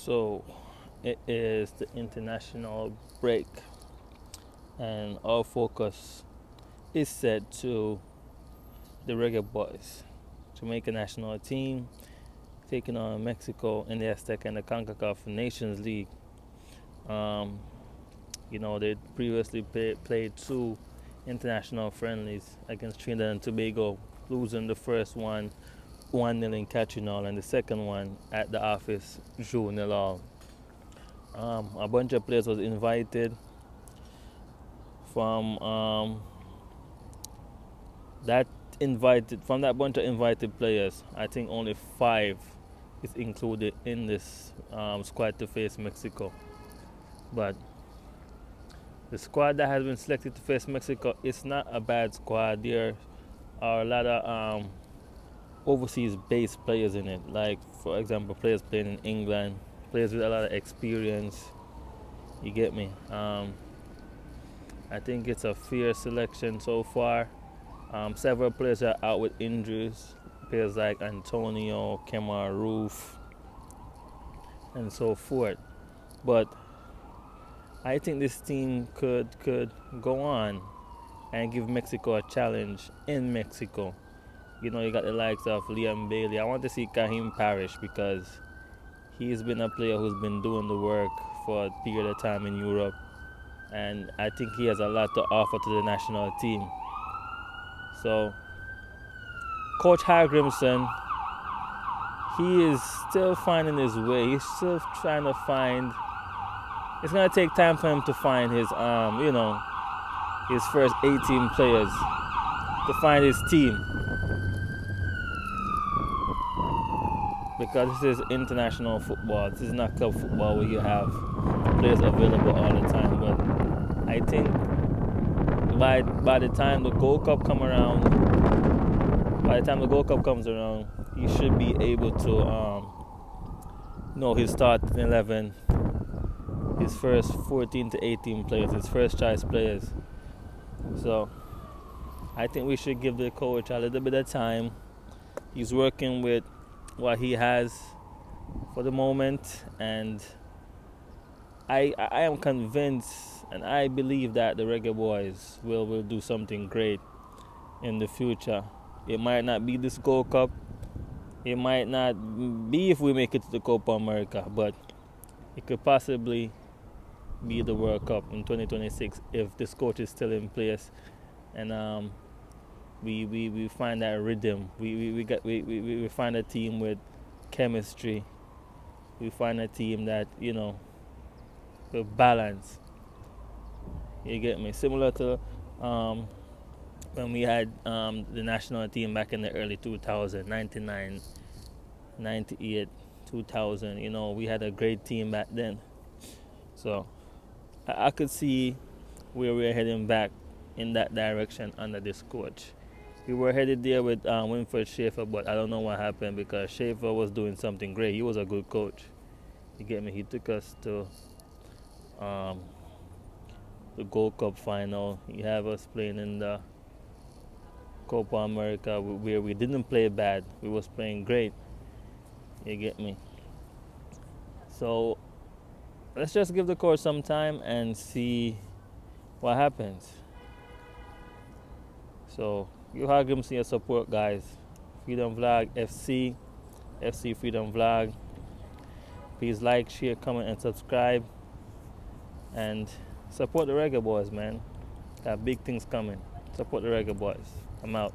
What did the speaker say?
So it is the international break, and our focus is set to the Reggae boys, Jamaica national team, taking on Mexico in the Aztec and the CONCACAF Nations League. Um, they previously played two international friendlies against Trinidad and Tobago, losing the first one 1-0 in Cachinal, and the second one at the office, 0-0 all. A bunch of players was invited from that bunch of invited players. I think only 5 is included in this squad to face Mexico. But the squad that has been selected to face Mexico is not a bad squad. There are a lot of overseas-based players in it. Like, for example, players playing in England, players with a lot of experience. You get me? I think it's a fair selection so far. Several players are out with injuries. Players like Antonio, Kemar Roof, and so forth. But I think this team could go on and give Mexico a challenge in Mexico. You got the likes of Liam Bailey. I want to see Kahim Parrish because he's been a player who's been doing the work for a period of time in Europe. And I think he has a lot to offer to the national team. So, Coach Hallgrímsson, he is still finding his way. He's still trying to find. It's gonna take time for him to find his, his first 18 players, to find his team. Because this is international football. This is not club football where you have players available all the time. But I think by the time the Gold Cup comes around, he should be able to know his starting 11, his first 14 to 18 players, his first choice players. So I think we should give the coach a little bit of time. He's working with what he has for the moment, and I am convinced and I believe that the Reggae boys will do something great in the future. It might not be this Gold Cup, it might not be if we make it to the Copa America, but it could possibly be the World Cup in 2026 if this coach is still in place, and we find that rhythm. We find a team with chemistry. We find a team that with balance. You get me? Similar to when we had the national team back in the early 2000s, 99, 98, 2000. We had a great team back then. So I could see where we're heading back in that direction under this coach. We were headed there with Winfred Schaefer, but I don't know what happened because Schaefer was doing something great. He was a good coach. You get me? He took us to the Gold Cup final. He had us playing in the Copa America where we didn't play bad. We was playing great. You get me? So let's just give the coach some time and see what happens. So you Hallgrímsson your support, guys. Freedom Vlog FC Freedom Vlog. Please like, share, comment, and subscribe. And support the Reggae boys, man. Got big things coming. Support the Reggae boys. I'm out.